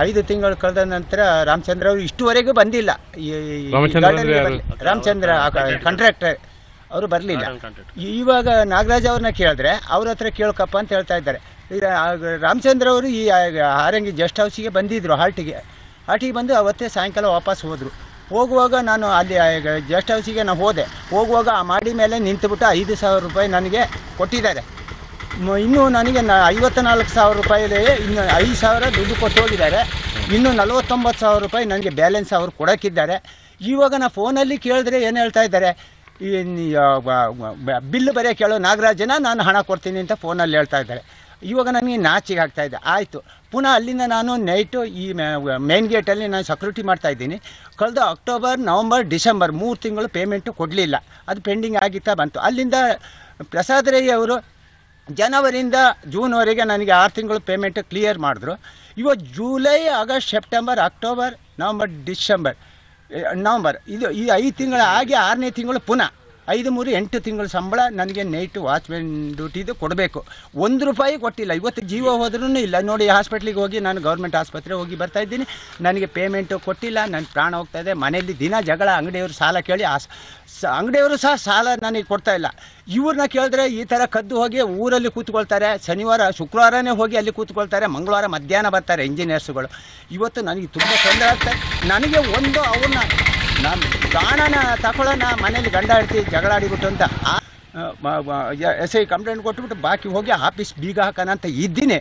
5 ತಿಂಗಳು ಕಳೆದ ನಂತರ ರಾಮಚಂದ್ರ ಅವರು ಇಷ್ಟುವರೆಗೂ ಬಂದಿಲ್ಲ. ರಾಮಚಂದ್ರ ಕಾಂಟ್ರಾಕ್ಟರ್ ಅವರು ಬರಲಿಲ್ಲ. ಇವಾಗ ನಾಗರಾಜ್ ಅವ್ರನ್ನ ಕೇಳಿದ್ರೆ ಅವ್ರ ಹತ್ರ ಕೇಳ್ಕಪ್ಪ ಅಂತ ಹೇಳ್ತಾ ಇದ್ದಾರೆ. ರಾಮಚಂದ್ರ ಅವರು ಈ ಹಾರಂಗಿ ಗೆಸ್ಟ್ ಹೌಸಿಗೆ ಬಂದಿದ್ದರು, ಹಾಲ್ಟಿಗೆ ಬಂದು ಅವತ್ತೇ ಸಾಯಂಕಾಲ ವಾಪಸ್ ಹೋದರು. ಹೋಗುವಾಗ ನಾನು ಅಲ್ಲಿ ಗೆಸ್ಟ್ ಹೌಸಿಗೆ ನಾನು ಹೋದೆ. ಹೋಗುವಾಗ ಆ ಮಾಡಿ ಮೇಲೆ ನಿಂತುಬಿಟ್ಟು 5,000 ರೂಪಾಯಿ ನನಗೆ ಕೊಟ್ಟಿದ್ದಾರೆ. ಇನ್ನೂ ನನಗೆ 54,000 ರೂಪಾಯಿಲಿ ಇನ್ನು 5,000 ದುಡ್ಡು ಕೊಟ್ಟು ಹೋಗಿದ್ದಾರೆ. ಇನ್ನೂ 49,000 ರೂಪಾಯಿ ನನಗೆ ಬ್ಯಾಲೆನ್ಸ್ ಅವರು ಕೊಡೋಕ್ಕಿದ್ದಾರೆ. ಇವಾಗ ನಾನು ಫೋನಲ್ಲಿ ಕೇಳಿದ್ರೆ ಏನು ಹೇಳ್ತಾ ಇದ್ದಾರೆ, ಬಿಲ್ ಬರೀ ಕೇಳೋ ನಾಗರಾಜನ ನಾನು ಹಣ ಕೊಡ್ತೀನಿ ಅಂತ ಫೋನಲ್ಲಿ ಹೇಳ್ತಾ ಇದ್ದಾರೆ. ಇವಾಗ ನನಗೆ ನಾಚಿಗೆ ಆಗ್ತಾಯಿದೆ. ಆಯಿತು, ಪುನಃ ಅಲ್ಲಿಂದ ನಾನು ನೈಟು ಈ ಮೇನ್ ಗೇಟಲ್ಲಿ ನಾನು ಸೆಕ್ಯೂರಿಟಿ ಮಾಡ್ತಾಯಿದ್ದೀನಿ. ಕಳೆದ ಅಕ್ಟೋಬರ್, ನವಂಬರ್, ಡಿಸೆಂಬರ್ 3 ತಿಂಗಳು ಪೇಮೆಂಟು ಕೊಡಲಿಲ್ಲ. ಅದು ಪೆಂಡಿಂಗ್ ಆಗಿತ್ತಾ ಬಂತು. ಅಲ್ಲಿಂದ ಪ್ರಸಾದ್ ರೈ ಅವರು ಜನವರಿಯಿಂದ ಜೂನ್ವರೆಗೆ ನನಗೆ 6 ತಿಂಗಳು ಪೇಮೆಂಟ್ ಕ್ಲಿಯರ್ ಮಾಡಿದ್ರು. ಇವಾಗ July, August, September, October, November, December, November ಇದು ಈ 5 ತಿಂಗಳು ಆಗಿ 6ನೇ ತಿಂಗಳು ಪುನಃ 5, 3, 8 ತಿಂಗಳು ಸಂಬಳ ನನಗೆ ನೈಟು ವಾಚ್ಮೆನ್ ಡ್ಯೂಟಿದು ಕೊಡಬೇಕು. 1 ರೂಪಾಯಿ ಕೊಟ್ಟಿಲ್ಲ. ಇವತ್ತು ಜೀವ ಹೋದ್ರೂ ಇಲ್ಲ. ನೋಡಿ, ಹಾಸ್ಪಿಟ್ಲಿಗೆ ಹೋಗಿ ನಾನು ಗೌರ್ಮೆಂಟ್ ಆಸ್ಪತ್ರೆ ಹೋಗಿ ಬರ್ತಾಯಿದ್ದೀನಿ. ನನಗೆ ಪೇಮೆಂಟು ಕೊಟ್ಟಿಲ್ಲ. ನನ್ನ ಪ್ರಾಣ ಹೋಗ್ತಾಯಿದೆ. ಮನೆಯಲ್ಲಿ ದಿನ ಜಗಳ, ಅಂಗಡಿಯವರು ಸಾಲ ಕೇಳಿ ಅಂಗಡಿಯವರು ಸಹ ಸಾಲ ನನಗೆ ಕೊಡ್ತಾಯಿಲ್ಲ. ಇವ್ರನ್ನ ಕೇಳಿದ್ರೆ ಈ ಥರ ಕದ್ದು ಹೋಗಿ ಊರಲ್ಲಿ ಕೂತ್ಕೊಳ್ತಾರೆ. ಶುಕ್ರವಾರನೇ ಹೋಗಿ ಅಲ್ಲಿ ಕೂತ್ಕೊಳ್ತಾರೆ. ಮಂಗಳವಾರ ಮಧ್ಯಾಹ್ನ ಬರ್ತಾರೆ ಇಂಜಿನಿಯರ್ಸ್ಗಳು. ಇವತ್ತು ನನಗೆ ತುಂಬ ತೊಂದರೆ ಆಗ್ತಾರೆ. ನನಗೆ ಅವ್ರನ್ನ ನಾನು ಪ್ರಾಣನ ತಗೊಳ್ಳೋಣ, ಮನೇಲಿ ಗಂಡ ಹೆಂಡತಿ ಜಗಳ ಆಡಿಬಿಟ್ಟು ಅಂತ SI ಕಂಪ್ಲೇಂಟ್ ಕೊಟ್ಬಿಟ್ಟು ಬಾಕಿ ಹೋಗಿ ಆಫೀಸ್ ಬೀಗ ಹಾಕೋಣ ಅಂತ ಇದ್ದೀನಿ.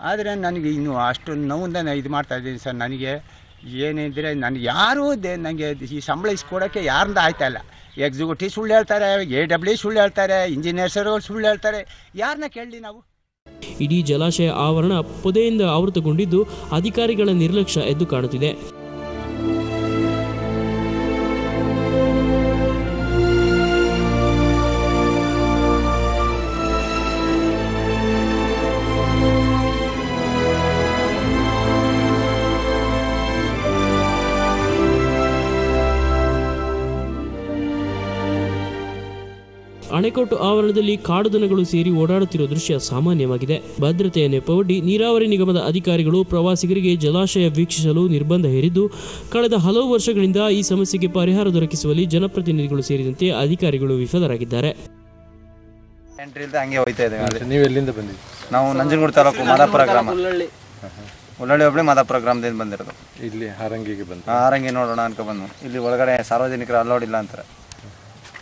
ಆದರೆ ನನಗೆ ಇನ್ನೂ ಅಷ್ಟು ನೋವಿಂದ ಇದು ಮಾಡ್ತಾಯಿದ್ದೀನಿ ಸರ್. ನನಗೆ ಏನಿದ್ರೆ ನನಗೆ ಯಾರೂ ನನಗೆ ಈ ಸಂಬಳ ಇಸ್ಕೊಡೋಕ್ಕೆ ಯಾರಿಂದ ಆಯ್ತಾಯಿಲ್ಲ. ಎಕ್ಸಿಕ್ಯೂಟಿವ್ ಸುಳ್ಳು ಹೇಳ್ತಾರೆ, AW ಸುಳ್ಳು ಹೇಳ್ತಾರೆ, ಇಂಜಿನಿಯರ್ಸರು ಸುಳ್ಳು ಹೇಳ್ತಾರೆ. ಯಾರನ್ನ ಕೇಳಲಿ ನಾವು? ಇಡೀ ಜಲಾಶಯ ಆವರಣ ಪೊದೆಯಿಂದ ಆವೃತಗೊಂಡಿದ್ದು ಅಧಿಕಾರಿಗಳ ನಿರ್ಲಕ್ಷ್ಯ ಎದ್ದು ಕಾಣುತ್ತಿದೆ. ಅಣೆಕಟ್ಟು ಆವರಣದಲ್ಲಿ ಕಾಡುದನಗಳು ಸೇರಿ ಓಡಾಡುತ್ತಿರುವ ದೃಶ್ಯ ಸಾಮಾನ್ಯವಾಗಿದೆ. ಭದ್ರತೆಯ ನೆಪವೊಡ್ಡಿ ನೀರಾವರಿ ನಿಗಮದ ಅಧಿಕಾರಿಗಳು ಪ್ರವಾಸಿಗರಿಗೆ ಜಲಾಶಯ ವೀಕ್ಷಿಸಲು ನಿರ್ಬಂಧ ಹೇರಿದ್ದು, ಕಳೆದ ಹಲವು ವರ್ಷಗಳಿಂದ ಈ ಸಮಸ್ಯೆಗೆ ಪರಿಹಾರ ದೊರಕಿಸುವಲ್ಲಿ ಜನಪ್ರತಿನಿಧಿಗಳು ಸೇರಿದಂತೆ ಅಧಿಕಾರಿಗಳು ವಿಫಲರಾಗಿದ್ದಾರೆ. ಹಂಗೆ ಹೋಯ್ತಾ ಇದ್ದೇವೆ. ನೀವು ಎಲ್ಲಿಂದ ಬಂದಿದ್ದೀವಿ? ನಾವು ನಂಜನಗೂಡು ತಾಲೂಕು ಮಾದಾಪುರ ಗ್ರಾಮ, ಉಳ್ಳಳ್ಳಿ ಹೋಬಳಿ ಮಾದಾಪುರ ಗ್ರಾಮದಿಂದ ಬಂದಿರೋದು. ಇಲ್ಲಿ ಹಾರಂಗಿಗೆ ಬಂದು ಹಾರಂಗಿ ನೋಡೋಣ ಅನ್ಕೊ ಬಂದು. ಇಲ್ಲಿ ಒಳಗಡೆ ಸಾರ್ವಜನಿಕರು ಅಲೋಡಿಲ್ಲ ಅಂತಾರೆ.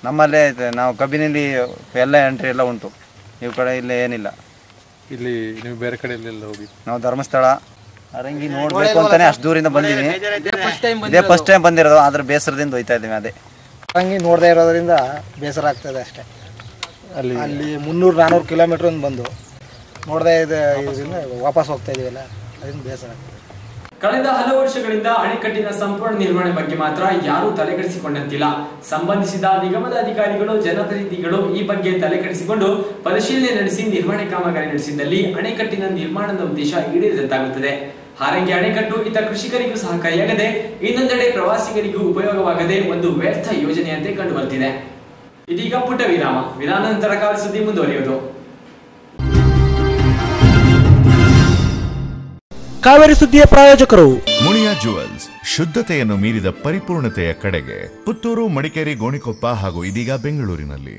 ನಮ್ಮಲ್ಲೇ ನಾವು ಕಬ್ಬಿನಲ್ಲಿ ಎಲ್ಲ ಎಂಟ್ರಿ ಎಲ್ಲ ಉಂಟು, ಈ ಕಡೆ ಇಲ್ಲೇ ಏನಿಲ್ಲ. ಇಲ್ಲಿ ನೀವು ಬೇರೆ ಕಡೆ ಎಲ್ಲೆಲ್ಲ ಹೋಗಿ? ನಾವು ಧರ್ಮಸ್ಥಳ ಹಾರಂಗಿ ನೋಡ್ಬೇಕು ಅಂತಾನೆ ಅಷ್ಟು ದೂರಿಂದ ಬಂದಿದ್ದೀನಿ. ಇದೇ ಫಸ್ಟ್ ಟೈಮ್ ಬಂದಿರೋದು, ಆದ್ರೆ ಬೇಸರದಿಂದ ಹೋಯ್ತಾ ಇದ್ದೀವಿ. ಅದೇ ಹಾರಂಗಿ ನೋಡದೇ ಇರೋದ್ರಿಂದ ಬೇಸರ ಆಗ್ತದೆ ಅಷ್ಟೇ. ಅಲ್ಲಿ 300-400 ಕಿಲೋಮೀಟರ್ ಬಂದು ನೋಡದೇ ಇದರಿಂದ ವಾಪಸ್ ಹೋಗ್ತಾ ಇದೀವಲ್ಲ, ಅದರಿಂದ ಬೇಸರ ಆಗ್ತದೆ. ಕಳೆದ ಹಲವು ವರ್ಷಗಳಿಂದ ಅಣೆಕಟ್ಟಿನ ಸಂಪೂರ್ಣ ನಿರ್ವಹಣೆ ಬಗ್ಗೆ ಮಾತ್ರ ಯಾರೂ ತಲೆಕೆಡಿಸಿಕೊಂಡಂತಿಲ್ಲ. ಸಂಬಂಧಿಸಿದ ನಿಗಮದ ಅಧಿಕಾರಿಗಳು, ಜನಪ್ರತಿನಿಧಿಗಳು ಈ ಬಗ್ಗೆ ತಲೆಕೆಡಿಸಿಕೊಂಡು ಪರಿಶೀಲನೆ ನಡೆಸಿ ನಿರ್ವಹಣೆ ಕಾಮಗಾರಿ ನಡೆಸಿದಲ್ಲಿ ಅಣೆಕಟ್ಟಿನ ನಿರ್ಮಾಣದ ಉದ್ದೇಶ ಈಡೇರಿದಂತಾಗುತ್ತದೆ. ಹಾರಂಗಿ ಅಣೆಕಟ್ಟು ಇತ ಕೃಷಿಕರಿಗೂ ಸಹಕಾರಿಯಾಗದೆ, ಇನ್ನೊಂದೆಡೆ ಪ್ರವಾಸಿಗರಿಗೂ ಉಪಯೋಗವಾಗದೆ ಒಂದು ವ್ಯರ್ಥ ಯೋಜನೆಯಂತೆ ಕಂಡುಬರುತ್ತಿದೆ. ಇದೀಗ ಪುಟ್ಟ ವಿರಾಮ. ನಂತರ ಕಾಲ್ ಸುದ್ದಿ ಮುಂದುವರಿಯುವುದು. ಕಾವೇರಿ ಸುದ್ದಿಯ ಪ್ರಾಯೋಜಕರು ಮುಳಿಯಾ ಜುವೆಲ್ಸ್, ಶುದ್ಧತೆಯನ್ನು ಮೀರಿದ ಪರಿಪೂರ್ಣತೆಯ ಕಡೆಗೆ ಪುತ್ತೂರು, ಮಡಿಕೇರಿ, ಗೋಣಿಕೊಪ್ಪ ಹಾಗೂ ಇದೀಗ ಬೆಂಗಳೂರಿನಲ್ಲಿ.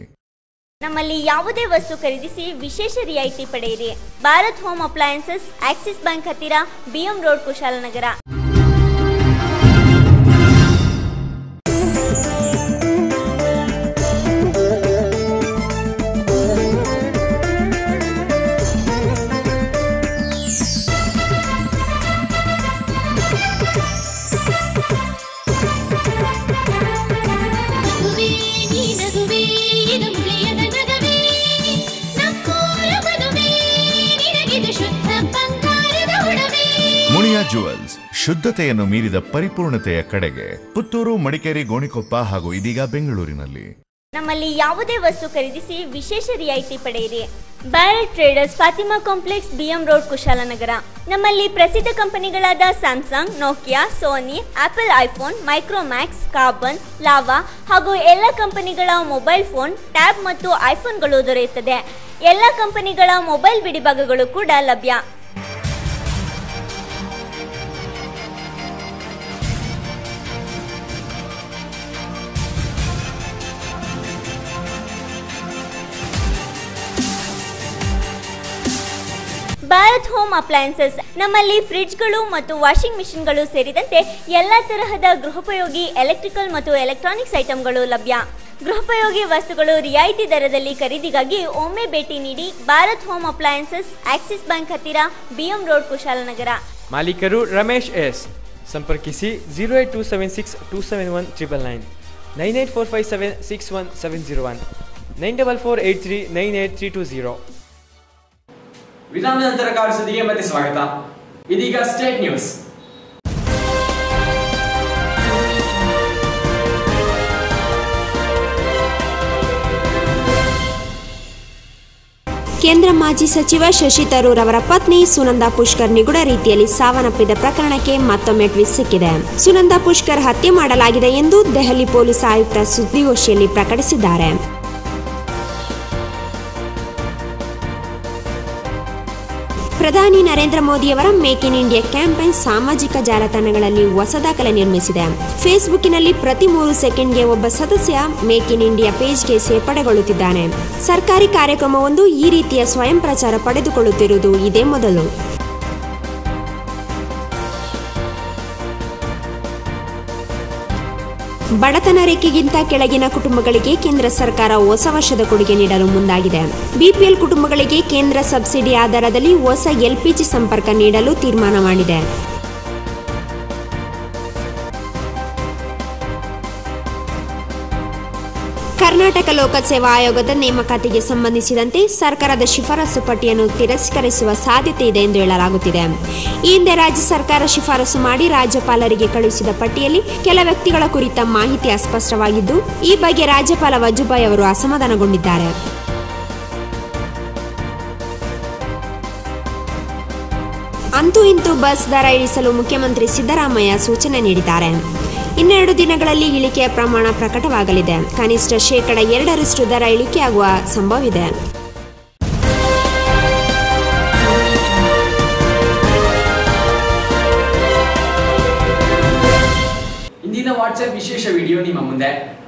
ನಮ್ಮಲ್ಲಿ ಯಾವುದೇ ವಸ್ತು ಖರೀದಿಸಿ ವಿಶೇಷ ರಿಯಾಯಿತಿ ಪಡೆಯಿರಿ. Bharat home appliances, Axis Bank ಹತ್ತಿರ, BM road, Kushalnagar. Muliya jewels, ಶುದ್ಧತೆಯನ್ನು ಮೀರಿದ ಪರಿಪೂರ್ಣತೆಯ ಕಡೆಗೆ ಪುತ್ತೂರು, ಮಡಿಕೇರಿ, ಗೋಣಿಕೊಪ್ಪ ಹಾಗೂ ಇದೀಗ ಬೆಂಗಳೂರಿನಲ್ಲಿ. ನಮ್ಮಲ್ಲಿ ಯಾವುದೇ ವಸ್ತು ಖರೀದಿಸಿ ವಿಶೇಷ ರಿಯಾಯಿತಿ ಪಡೆಯಿರಿ. Barrett traders, Fatima complex, BM road, Kushalnagar. ನಮ್ಮಲ್ಲಿ ಪ್ರಸಿದ್ಧ ಕಂಪನಿಗಳಾದ Samsung, Nokia, Sony, Apple iPhone, Micromax, Karbonn, Lava ಹಾಗೂ ಎಲ್ಲ ಕಂಪನಿಗಳ ಮೊಬೈಲ್ ಫೋನ್, ಟ್ಯಾಬ್ ಮತ್ತು ಐಫೋನ್ಗಳು ದೊರೆಯುತ್ತದೆ. ಎಲ್ಲ ಕಂಪನಿಗಳ ಮೊಬೈಲ್ ಬಿಡಿಭಾಗಗಳು ಕೂಡ ಲಭ್ಯ. ಭಾರತ್ ಹೋಮ್ ಅಪ್ಲಯನ್ಸಸ್, ನಮ್ಮಲ್ಲಿ ಫ್ರಿಡ್ಜ್ಗಳು ಮತ್ತು ವಾಷಿಂಗ್ ಮಿಷಿನ್ಗಳು ಸೇರಿದಂತೆ ಎಲ್ಲ ತರಹದ ಗೃಹೋಪಯೋಗಿ ಎಲೆಕ್ಟ್ರಿಕಲ್ ಮತ್ತು ಎಲೆಕ್ಟ್ರಾನಿಕ್ಸ್ ಐಟಂಗಳು ಲಭ್ಯ. ಗೃಹೋಪಯೋಗಿ ವಸ್ತುಗಳು ರಿಯಾಯಿತಿ ದರದಲ್ಲಿ ಖರೀದಿಗಾಗಿ ಒಮ್ಮೆ ಭೇಟಿ ನೀಡಿ. Bharat home appliances, Axis Bank ಹತ್ತಿರ, ಬಿಎಂ ರೋಡ್, ಕುಶಾಲನಗರ. ಮಾಲೀಕರು ರಮೇಶ್ ಎಸ್. ಸಂಪರ್ಕಿಸಿ 08276271999, 9845761701, 9448398320. ವಿರಾಮದ ನಂತರ ಕಾಲ್ ಸುದ್ದಿಗೆ ಮತ್ತೆ ಸ್ವಾಗತ. ಇದೀಗ ಸ್ಟೇಟ್ ನ್ಯೂಸ್. ಕೇಂದ್ರ ಮಾಜಿ ಸಚಿವ ಶಶಿ ತರೂರ್ ಅವರ ಪತ್ನಿ ಸುನಂದಾ ಪುಷ್ಕರ್ ನಿಗೂಢ ರೀತಿಯಲ್ಲಿ ಸಾವನ್ನಪ್ಪಿದ ಪ್ರಕರಣಕ್ಕೆ ಮತ್ತೊಮ್ಮೆ ಟ್ವಿಸ್ಟ್ ಸಿಕ್ಕಿದೆ. ಸುನಂದಾ ಪುಷ್ಕರ್ ಹತ್ಯೆ ಮಾಡಲಾಗಿದೆ ಎಂದು ದೆಹಲಿ ಪೊಲೀಸ್ ಆಯುಕ್ತ ಸುದ್ದಿಗೋಷ್ಠಿಯಲ್ಲಿ ಪ್ರಕಟಿಸಿದ್ದಾರೆ. ಪ್ರಧಾನಿ ನರೇಂದ್ರ ಮೋದಿಯವರ ಮೇಕ್ ಇನ್ ಇಂಡಿಯಾ ಕ್ಯಾಂಪೇನ್ ಸಾಮಾಜಿಕ ಜಾಲತಾಣಗಳಲ್ಲಿ ಹೊಸ ದಾಖಲೆ ನಿರ್ಮಿಸಿದೆ. ಫೇಸ್ಬುಕ್ಕಿನಲ್ಲಿ ಪ್ರತಿ 3 ಸೆಕೆಂಡ್ಗೆ ಒಬ್ಬ ಸದಸ್ಯ ಮೇಕ್ ಇನ್ ಇಂಡಿಯಾ ಪೇಜ್ಗೆ ಸೇರ್ಪಡೆಗೊಳ್ಳುತ್ತಿದ್ದಾನೆ. ಸರ್ಕಾರಿ ಕಾರ್ಯಕ್ರಮವೊಂದು ಈ ರೀತಿಯ ಸ್ವಯಂ ಪ್ರಚಾರ ಪಡೆದುಕೊಳ್ಳುತ್ತಿರುವುದು ಇದೇ ಮೊದಲು. ಬಡತನ ರೇಖೆಗಿಂತ ಕೆಳಗಿನ ಕುಟುಂಬಗಳಿಗೆ ಕೇಂದ್ರ ಸರ್ಕಾರ ಹೊಸ ವರ್ಷದ ಕೊಡುಗೆ ನೀಡಲು ಮುಂದಾಗಿದೆ. ಬಿಪಿಎಲ್ ಕುಟುಂಬಗಳಿಗೆ ಕೇಂದ್ರ ಸಬ್ಸಿಡಿ ಆಧಾರದಲ್ಲಿ ಹೊಸ ಎಲ್ಪಿಜಿ ಸಂಪರ್ಕ ನೀಡಲು ತೀರ್ಮಾನ ಮಾಡಿದೆ. ಕರ್ನಾಟಕ ಲೋಕಸೇವಾ ಆಯೋಗದ ನೇಮಕಾತಿಗೆ ಸಂಬಂಧಿಸಿದಂತೆ ಸರ್ಕಾರದ ಶಿಫಾರಸು ಪಟ್ಟಿಯನ್ನು ತಿರಸ್ಕರಿಸುವ ಸಾಧ್ಯತೆ ಇದೆ ಎಂದು ಹೇಳಲಾಗುತ್ತಿದೆ. ಈ ಹಿಂದೆ ರಾಜ್ಯ ಸರ್ಕಾರ ಶಿಫಾರಸು ಮಾಡಿ ರಾಜ್ಯಪಾಲರಿಗೆ ಕಳುಹಿಸಿದ ಪಟ್ಟಿಯಲ್ಲಿ ಕೆಲ ವ್ಯಕ್ತಿಗಳ ಕುರಿತ ಮಾಹಿತಿ ಅಸ್ಪಷ್ಟವಾಗಿದ್ದು, ಈ ಬಗ್ಗೆ ರಾಜ್ಯಪಾಲ ವಜುಭಾಯಿ ಅವರು ಅಸಮಾಧಾನಗೊಂಡಿದ್ದಾರೆ. ಅಂತೂ ಇಂತೂ ಬಸ್ ದರ ಇಳಿಸಲು ಮುಖ್ಯಮಂತ್ರಿ ಸಿದ್ದರಾಮಯ್ಯ ಸೂಚನೆ ನೀಡಿದ್ದಾರೆ. ಇನ್ನೆರಡು ದಿನಗಳಲ್ಲಿ ಇಳಿಕೆಯ ಪ್ರಮಾಣ ಪ್ರಕಟವಾಗಲಿದೆ. ಕನಿಷ್ಠ 2% ದರ ಇಳಿಕೆಯಾಗುವ ಸಂಭವವಿದೆ. ಇಂದಿನ ವಾಟ್ಸ್ಆಪ್ ವಿಶೇಷ ವಿಡಿಯೋ ನಿಮ್ಮ ಮುಂದೆ.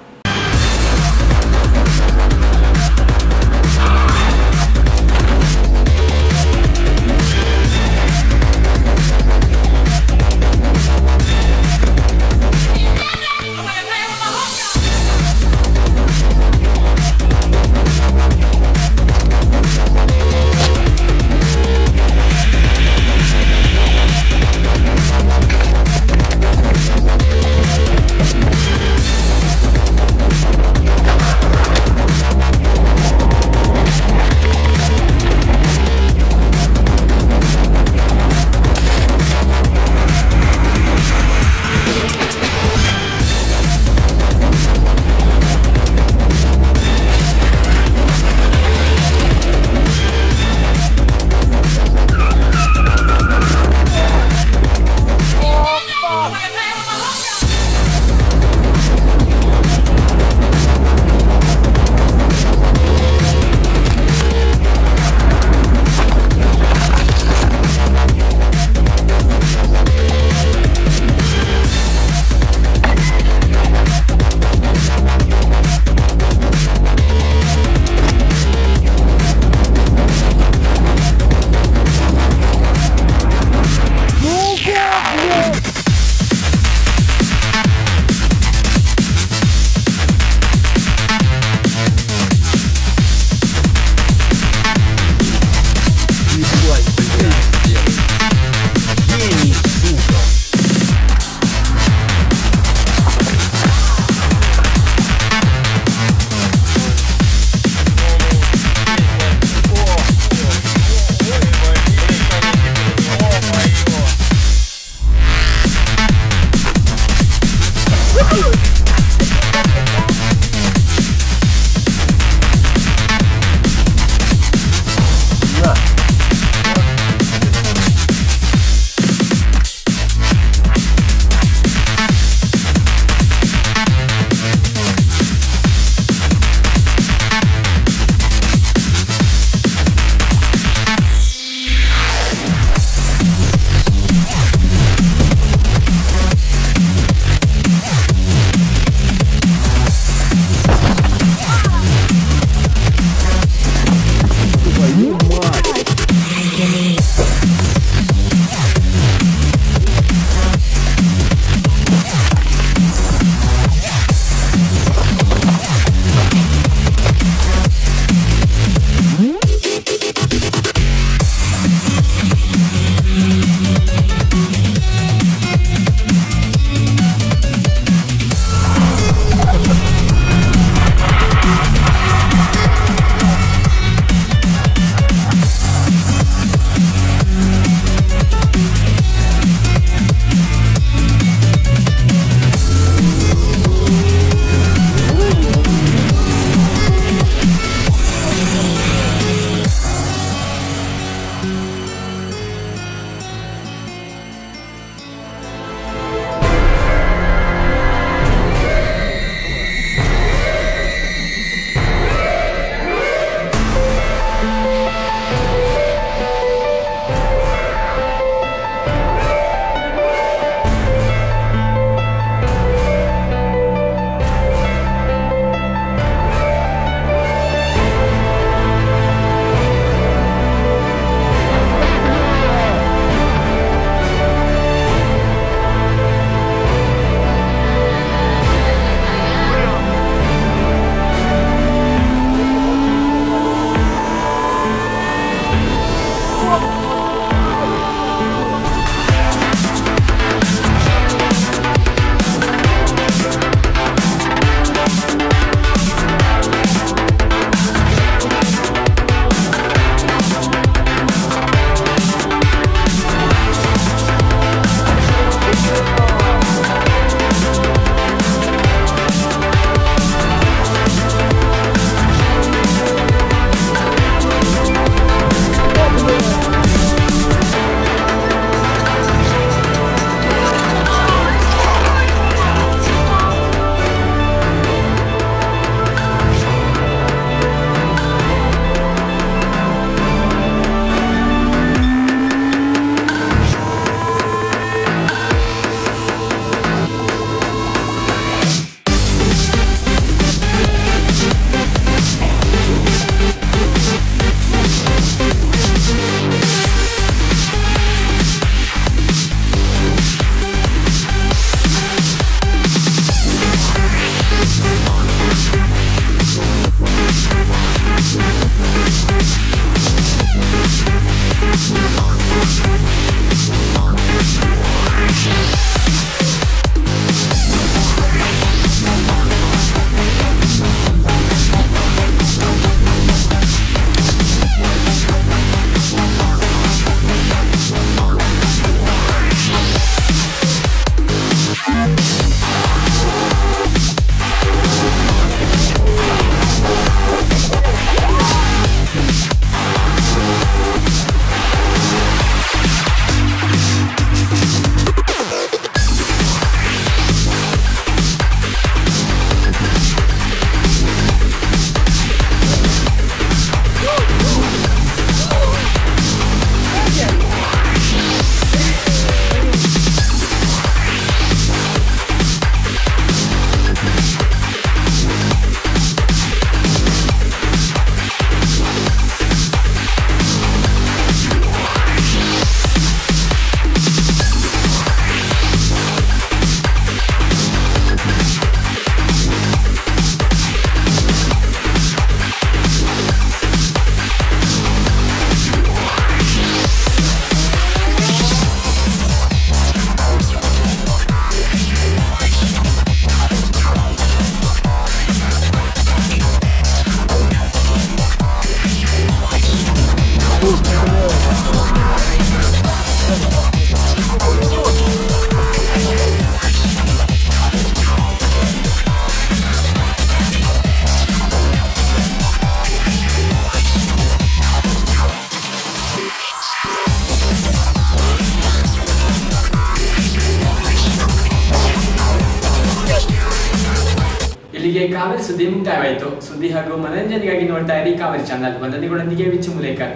ಇಲ್ಲಿಗೆ ಕಾವೇರಿ ಸುದ್ದಿ ಮುಕ್ತಾಯವಾಯಿತು. ಸುದ್ದಿ ಹಾಗೂ ಮನರಂಜನೆಗಾಗಿ ನೋಡ್ತಾ ಇರಿ ಕಾವೇರಿ ಚಾನಲ್. ವಂದನೆಗಳೊಂದಿಗೆ ವಿಚ್ಚು ಮುಲೇಕರ್.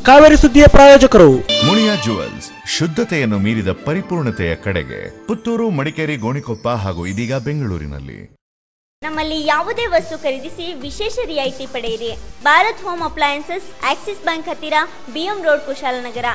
ಕಾವೇರಿ ಸುದ್ದಿಯ ಪ್ರಾಯೋಜಕರು ಮುನಿಯಾ ಜುವೆಲ್ಸ್, ಶುದ್ಧತೆಯನ್ನು ಮೀರಿದ ಪರಿಪೂರ್ಣತೆಯ ಕಡೆಗೆ. ಪುತ್ತೂರು, ಮಡಿಕೇರಿ, ಗೋಣಿಕೊಪ್ಪ ಹಾಗೂ ಇದೀಗ ಬೆಂಗಳೂರಿನಲ್ಲಿ. ನಮ್ಮಲ್ಲಿ ಯಾವುದೇ ವಸ್ತು ಖರೀದಿಸಿ ವಿಶೇಷ ರಿಯಾಯಿತಿ ಪಡೆಯಿರಿ. Bharat home appliances, Axis Bank ಹತ್ತಿರ, BM ರೋಡ್, ಕುಶಾಲನಗರ.